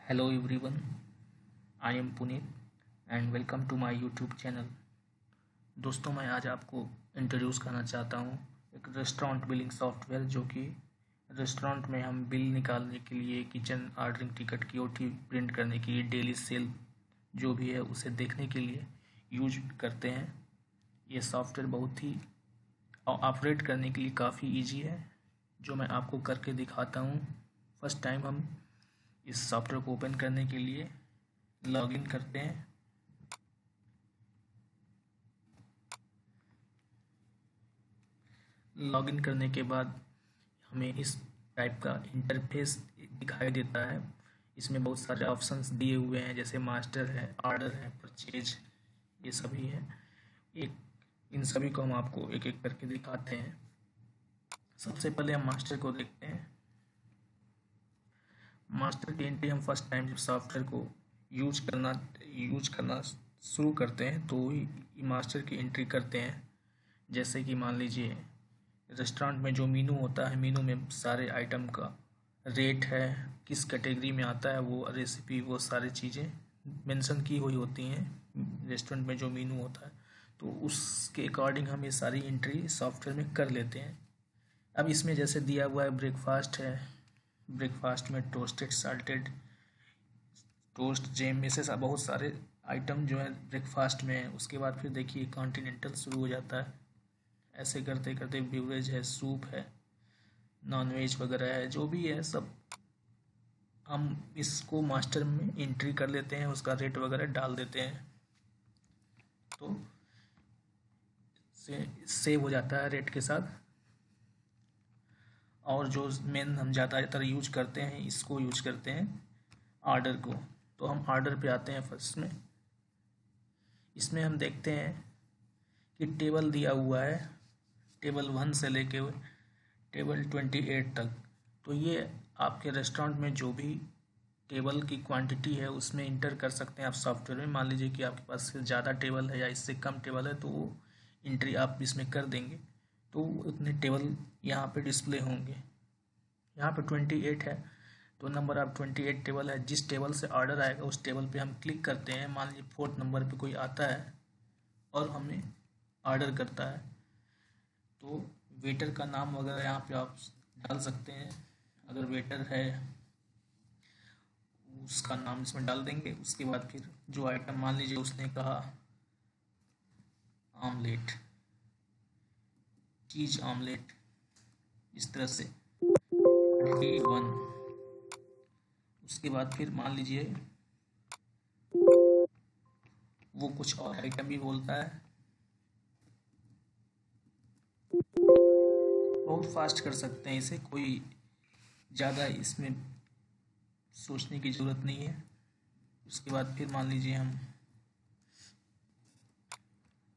Hello everyone, I am Puneet and welcome to my YouTube channel। दोस्तों मैं आज आपको इंट्रोड्यूस करना चाहता हूँ एक रेस्टोरेंट बिलिंग सॉफ्टवेयर जो कि रेस्टोरेंट में हम बिल निकालने के लिए, किचन ऑर्डरिंग, टिकट की ओटी प्रिंट करने के लिए, डेली सेल जो भी है उसे देखने के लिए यूज करते हैं। ये सॉफ्टवेयर बहुत ही ऑपरेट करने के लिए काफ़ी इजी है, जो मैं आपको करके दिखाता हूँ। फर्स्ट टाइम हम इस सॉफ्टवेयर को ओपन करने के लिए लॉगिन करते हैं। लॉगिन करने के बाद हमें इस टाइप का इंटरफेस दिखाई देता है। इसमें बहुत सारे ऑप्शंस दिए हुए हैं, जैसे मास्टर है, ऑर्डर है, परचेज, ये सभी है। इन सभी को हम आपको एक एक करके दिखाते हैं। सबसे पहले हम मास्टर को देखते हैं। मास्टर की एंट्री हम फर्स्ट टाइम जब सॉफ्टवेयर को यूज करना शुरू करते हैं तो ही मास्टर की एंट्री करते हैं। जैसे कि मान लीजिए रेस्टोरेंट में जो मीनू होता है, मीनू में सारे आइटम का रेट है, किस कैटेगरी में आता है, वो रेसिपी, वो सारी चीज़ें मेंशन की हुई होती हैं रेस्टोरेंट में जो मीनू होता है। तो उसके अकॉर्डिंग हम ये सारी एंट्री सॉफ्टवेयर में कर लेते हैं। अब इसमें जैसे दिया हुआ है ब्रेकफास्ट है, ब्रेकफास्ट में टोस्टेड, साल्टेड, टोस्ट, जैम में से बहुत सारे आइटम जो है ब्रेकफास्ट में है। उसके बाद फिर देखिए कॉन्टिनेंटल शुरू हो जाता है। ऐसे करते करते बेवरेज है, सूप है, नॉन वेज वगैरह है, जो भी है सब हम इसको मास्टर में एंट्री कर लेते हैं, उसका रेट वगैरह डाल देते हैं तो सेव हो जाता है रेट के साथ। और जो मेन हम ज़्यादातर यूज करते हैं, इसको यूज करते हैं ऑर्डर को। तो हम ऑर्डर पे आते हैं फर्स्ट में। इसमें हम देखते हैं कि टेबल दिया हुआ है, टेबल 1 से लेके टेबल 28 तक। तो ये आपके रेस्टोरेंट में जो भी टेबल की क्वांटिटी है उसमें इंटर कर सकते हैं आप सॉफ्टवेयर में। मान लीजिए कि आपके पास ज़्यादा टेबल है या इससे कम टेबल है, तो वो एंट्री आप इसमें कर देंगे तो उतने टेबल यहाँ पे डिस्प्ले होंगे। यहाँ पे 28 है तो नंबर ऑफ 28 टेबल है। जिस टेबल से ऑर्डर आएगा उस टेबल पे हम क्लिक करते हैं। मान लीजिए 4th नंबर पे कोई आता है और हमें ऑर्डर करता है, तो वेटर का नाम वगैरह यहाँ पे आप डाल सकते हैं। अगर वेटर है उसका नाम इसमें डाल देंगे। उसके बाद फिर जो आइटम, मान लीजिए उसने कहा आमलेट, चीज आमलेट, इस तरह से 1। उसके बाद फिर मान लीजिए वो कुछ और आइटम भी बोलता है। बहुत फास्ट कर सकते हैं इसे, कोई ज़्यादा इसमें सोचने की ज़रूरत नहीं है। उसके बाद फिर मान लीजिए हम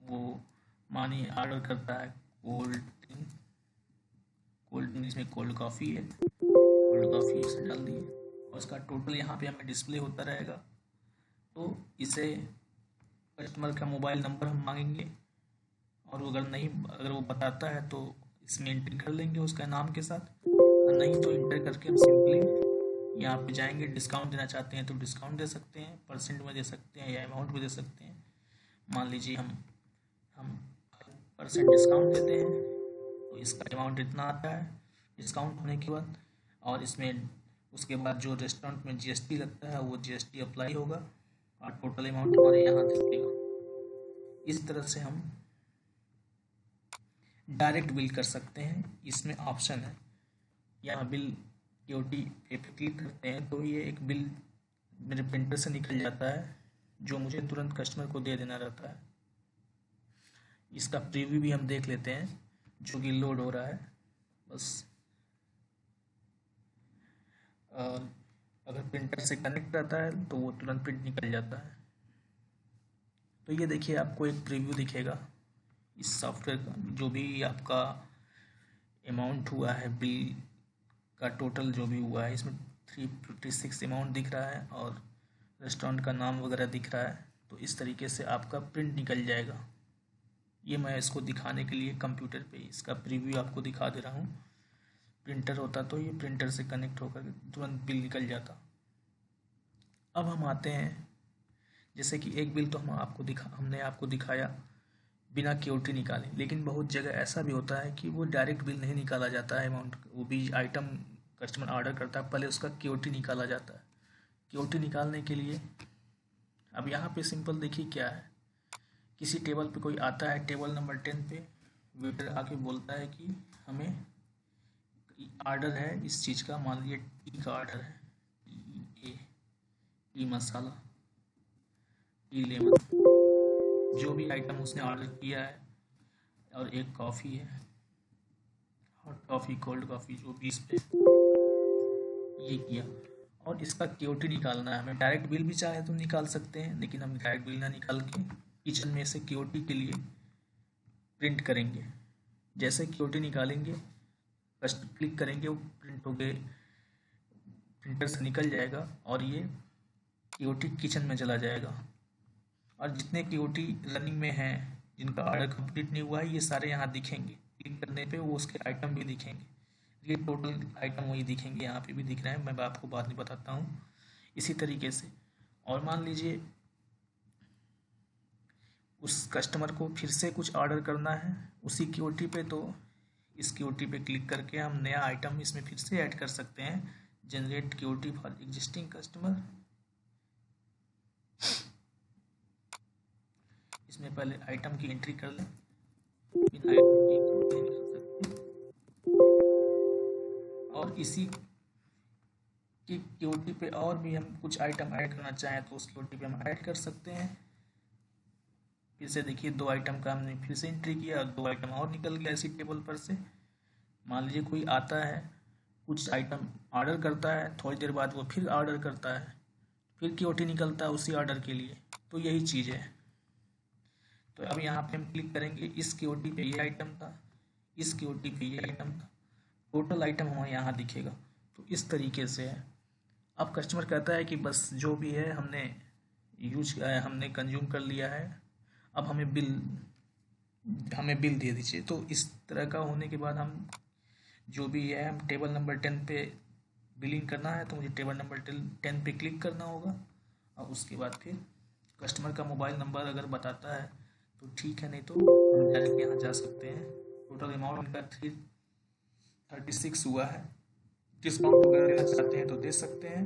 वो मानिए ऑर्डर करता है कोल्ड ड्रिंक, इसमें कोल्ड कॉफ़ी है, कोल्ड कॉफ़ी इसे डाल दिए और उसका टोटल यहाँ पे हमें डिस्प्ले होता रहेगा। तो इसे कस्टमर का मोबाइल नंबर हम मांगेंगे और अगर वो बताता है तो इसमें एंटर कर लेंगे उसका नाम के साथ, और नहीं तो एंटर करके हम सिंपली यहाँ पे जाएंगे। डिस्काउंट देना चाहते हैं तो डिस्काउंट दे सकते हैं, परसेंट में दे सकते हैं या अमाउंट में दे सकते हैं। मान लीजिए हम 5% डिस्काउंट देते हैं तो इसका अमाउंट इतना आता है डिस्काउंट होने के बाद। और इसमें उसके बाद जो रेस्टोरेंट में जीएसटी लगता है वो जीएसटी अप्लाई होगा और टोटल अमाउंट हमारे यहाँ दिखेगा। इस तरह से हम डायरेक्ट बिल कर सकते हैं। इसमें ऑप्शन है, यहाँ बिल टीओटी पे क्लिक करते हैं तो ये एक बिल मेरे प्रिंटर से निकल जाता है जो मुझे तुरंत कस्टमर को दे देना रहता है। इसका प्रीव्यू भी हम देख लेते हैं जो कि लोड हो रहा है बस। अगर प्रिंटर से कनेक्ट रहता है तो वो तुरंत प्रिंट निकल जाता है। तो ये देखिए आपको एक प्रीव्यू दिखेगा इस सॉफ्टवेयर का, जो भी आपका अमाउंट हुआ है, बिल का टोटल जो भी हुआ है। इसमें 356 अमाउंट दिख रहा है और रेस्टोरेंट का नाम वगैरह दिख रहा है। तो इस तरीके से आपका प्रिंट निकल जाएगा। ये मैं इसको दिखाने के लिए कंप्यूटर पे इसका प्रीव्यू आपको दिखा दे रहा हूँ। प्रिंटर होता तो ये प्रिंटर से कनेक्ट होकर तुरंत बिल निकल जाता। अब हम आते हैं, जैसे कि एक बिल तो हमने आपको दिखाया बिना क्यूटी निकाले, लेकिन बहुत जगह ऐसा भी होता है कि वो डायरेक्ट बिल नहीं निकाला जाता है अमाउंट, वो भी आइटम कस्टमर ऑर्डर करता है पहले उसका क्यूटी निकाला जाता है। क्यूटी निकालने के लिए अब यहाँ पे सिंपल देखिए क्या है, किसी टेबल पे कोई आता है, टेबल नंबर 10 पे वेटर आके बोलता है कि हमें ऑर्डर है इस चीज़ का, मान लीजिए टी का ऑर्डर है, टी मसाला, टी लेमन, जो भी आइटम उसने ऑर्डर किया है, और एक कॉफ़ी है, हॉट कॉफ़ी कोल्ड कॉफ़ी जो भी इस पे ये किया, और इसका क्यूटी निकालना है हमें। डायरेक्ट बिल भी चाहे तो निकाल सकते हैं, लेकिन हम डायरेक्ट बिल ना निकाल के किचन में से क्यूटी के लिए प्रिंट करेंगे। जैसे क्यूटी निकालेंगे, फर्स्ट क्लिक करेंगे, वो प्रिंट हो गए, प्रिंटर से निकल जाएगा और ये क्यूटी किचन में चला जाएगा। और जितने क्यूटी रनिंग में हैं, जिनका ऑर्डर कंप्लीट नहीं हुआ है, ये सारे यहाँ दिखेंगे। क्लिक करने पे वो उसके आइटम भी दिखेंगे, ये टोटल आइटम वही दिखेंगे, यहाँ पे भी दिख रहे हैं, मैं आपको बाद में बताता हूँ। इसी तरीके से, और मान लीजिए उस कस्टमर को फिर से कुछ ऑर्डर करना है उसी क्यूटी पे, तो इस क्यूटी पे क्लिक करके हम नया आइटम इसमें फिर से ऐड कर सकते हैं। Generate QT for existing customer, इसमें पहले आइटम की एंट्री कर लें, बिना आइटम की एंट्री नहीं कर सकते। और इसी की क्यूटी पे और भी हम कुछ आइटम ऐड करना चाहें तो उस क्यूटी पे हम ऐड कर सकते हैं। फिर से देखिए 2 आइटम का हमने फिर से एंट्री किया और 2 आइटम और निकल गया इसी टेबल पर से। मान लीजिए कोई आता है, कुछ आइटम ऑर्डर करता है, थोड़ी देर बाद वो फिर ऑर्डर करता है, फिर क्यूटी निकलता है उसी ऑर्डर के लिए, तो यही चीज़ है। तो अब यहाँ पे हम क्लिक करेंगे, इस क्यूटी पे ये आइटम था, इस क्यूटी पे ये आइटम था, टोटल आइटम हमें यहाँ दिखेगा। तो इस तरीके से है। अब कस्टमर कहता है कि बस जो भी है हमने कंज्यूम कर लिया है, अब हमें बिल दे दीजिए। तो इस तरह का होने के बाद हम जो भी है, हम टेबल नंबर 10 पे बिलिंग करना है तो मुझे टेबल नंबर 10 पे क्लिक करना होगा, और उसके बाद फिर कस्टमर का मोबाइल नंबर अगर बताता है तो ठीक है, नहीं तो हम डायरेक्ट यहाँ जा सकते हैं। टोटल अमाउंट का 336 हुआ है, डिस्काउंट वगैरह देना चाहते हैं तो दे सकते हैं,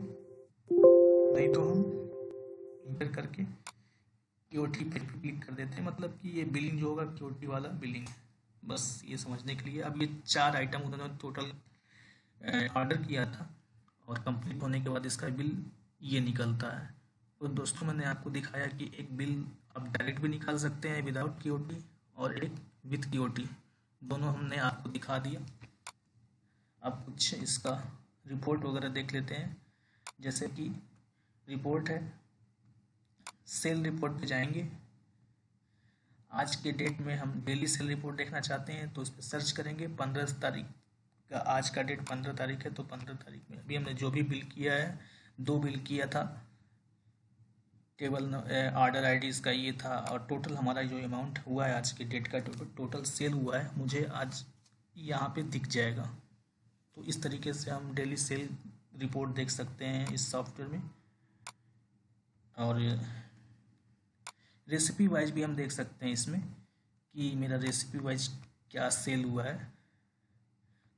नहीं तो हम इंटर करके क्यूटी पे क्लिक कर देते हैं। मतलब कि ये बिलिंग जो होगा क्यूटी वाला बिलिंग है, बस ये समझने के लिए। अब ये 4 आइटम उन्होंने टोटल ऑर्डर किया था, और कंप्लीट होने के बाद इसका बिल ये निकलता है। तो दोस्तों मैंने आपको दिखाया कि एक बिल आप डायरेक्ट भी निकाल सकते हैं विदाउट क्यूटी, और एक विथ क्यूटी, दोनों हमने आपको दिखा दिया। अब कुछ इसका रिपोर्ट वगैरह देख लेते हैं। जैसे कि रिपोर्ट है, सेल रिपोर्ट पे जाएंगे। आज के डेट में हम डेली सेल रिपोर्ट देखना चाहते हैं तो उस पर सर्च करेंगे। 15 तारीख का, आज का डेट 15 तारीख है, तो 15 तारीख में अभी हमने जो भी बिल किया है, 2 बिल किया था, टेबल ऑर्डर आईडीज़ का ये था, और टोटल हमारा जो अमाउंट हुआ है आज के डेट का टोटल सेल हुआ है, मुझे आज यहाँ पे दिख जाएगा। तो इस तरीके से हम डेली सेल रिपोर्ट देख सकते हैं इस सॉफ्टवेयर में। और रेसिपी वाइज भी हम देख सकते हैं इसमें कि मेरा रेसिपी वाइज क्या सेल हुआ है।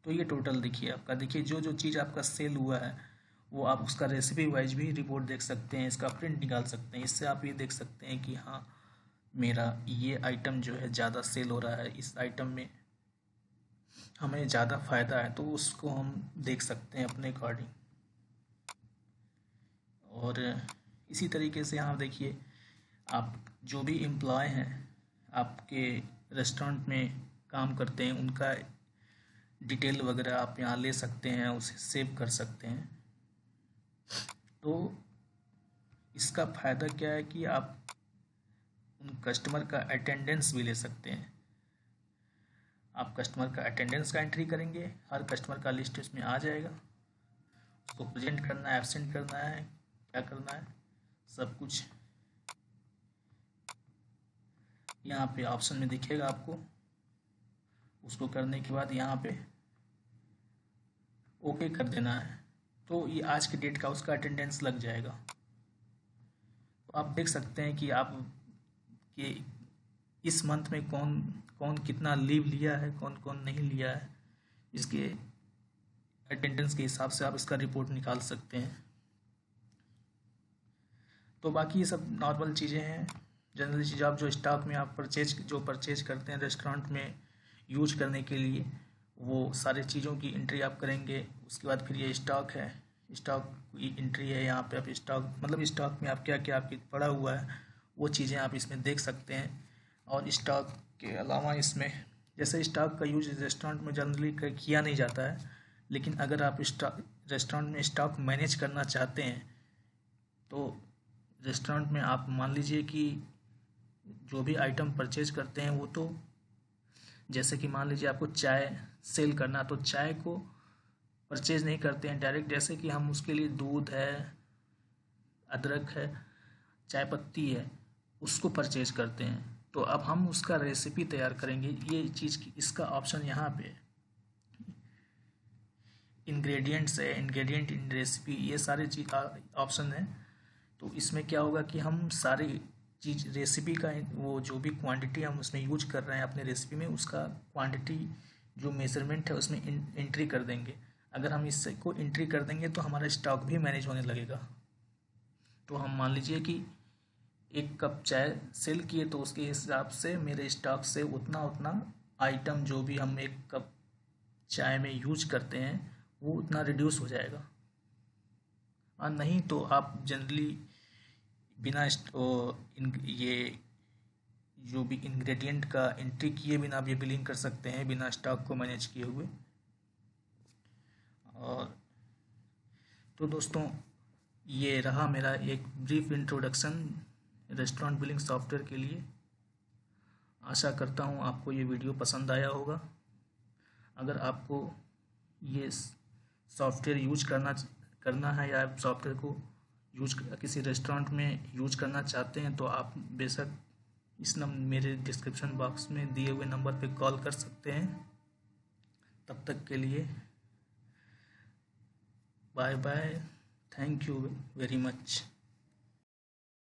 तो ये टोटल देखिए आपका, देखिए जो जो चीज़ आपका सेल हुआ है वो आप उसका रेसिपी वाइज भी रिपोर्ट देख सकते हैं, इसका प्रिंट निकाल सकते हैं। इससे आप ये देख सकते हैं कि हाँ मेरा ये आइटम जो है ज़्यादा सेल हो रहा है, इस आइटम में हमें ज़्यादा फ़ायदा है, तो उसको हम देख सकते हैं अपने अकॉर्डिंग। और इसी तरीके से यहाँ देखिए, आप जो भी एम्प्लॉय हैं आपके रेस्टोरेंट में काम करते हैं, उनका डिटेल वगैरह आप यहाँ ले सकते हैं, उसे सेव कर सकते हैं। तो इसका फ़ायदा क्या है कि आप उन कस्टमर का अटेंडेंस भी ले सकते हैं। आप कस्टमर का अटेंडेंस का एंट्री करेंगे, हर कस्टमर का लिस्ट इसमें आ जाएगा, उसको प्रेजेंट करना है, एब्सेंट करना है, क्या करना है, सब कुछ यहाँ पे ऑप्शन में दिखेगा आपको। उसको करने के बाद यहाँ पे ओके कर देना है, तो ये आज के डेट का उसका अटेंडेंस लग जाएगा। आप देख सकते हैं कि आप कि इस मंथ में कौन कौन कितना लीव लिया है, कौन कौन नहीं लिया है। इसके अटेंडेंस के हिसाब से आप इसका रिपोर्ट निकाल सकते हैं। तो बाकी ये सब नॉर्मल चीज़ें हैं, जनरल चीज़। आप जो स्टॉक में आप परचेज करते हैं रेस्टोरेंट में यूज करने के लिए, वो सारे चीज़ों की एंट्री आप करेंगे। उसके बाद फिर ये स्टॉक है, स्टॉक की एंट्री है। यहाँ पे आप स्टॉक मतलब स्टॉक में आप क्या क्या आपकी पड़ा हुआ है वो चीज़ें आप इसमें देख सकते हैं। और स्टॉक के अलावा इसमें जैसे स्टॉक का यूज रेस्टोरेंट में जनरली किया नहीं जाता है, लेकिन अगर आप रेस्टोरेंट में स्टॉक मैनेज करना चाहते हैं तो रेस्टोरेंट में आप मान लीजिए कि जो भी आइटम परचेज करते हैं वो तो, जैसे कि मान लीजिए आपको चाय सेल करना, तो चाय को परचेज नहीं करते हैं डायरेक्ट। जैसे कि हम उसके लिए दूध है, अदरक है, चाय पत्ती है, उसको परचेज करते हैं। तो अब हम उसका रेसिपी तैयार करेंगे। ये चीज़ इसका ऑप्शन यहाँ पे इंग्रेडिएंट्स है, इंग्रेडिएंट इन रेसिपी, ये सारे चीज ऑप्शन है। तो इसमें क्या होगा कि हम सारी चीज़ रेसिपी का वो जो भी क्वांटिटी हम उसमें यूज कर रहे हैं अपने रेसिपी में, उसका क्वांटिटी जो मेजरमेंट है उसमें एंट्री कर देंगे। अगर हम इससे को एंट्री कर देंगे तो हमारा स्टॉक भी मैनेज होने लगेगा। तो हम मान लीजिए कि 1 कप चाय सेल किए, तो उसके हिसाब से मेरे स्टॉक से उतना उतना आइटम जो भी हम 1 कप चाय में यूज करते हैं वो उतना रिड्यूस हो जाएगा। और नहीं तो आप जनरली बिना ये जो भी इंग्रेडिएंट का एंट्री किए बिना आप ये बिलिंग कर सकते हैं, बिना स्टॉक को मैनेज किए हुए। और तो दोस्तों, ये रहा मेरा एक brief introduction restaurant billing software के लिए। आशा करता हूँ आपको ये वीडियो पसंद आया होगा। अगर आपको ये सॉफ्टवेयर यूज करना है या सॉफ्टवेयर को किसी रेस्टोरेंट में यूज करना चाहते हैं, तो आप बेशक इस मेरे डिस्क्रिप्शन बॉक्स में दिए हुए नंबर पे कॉल कर सकते हैं। तब तक के लिए bye bye, thank you very much.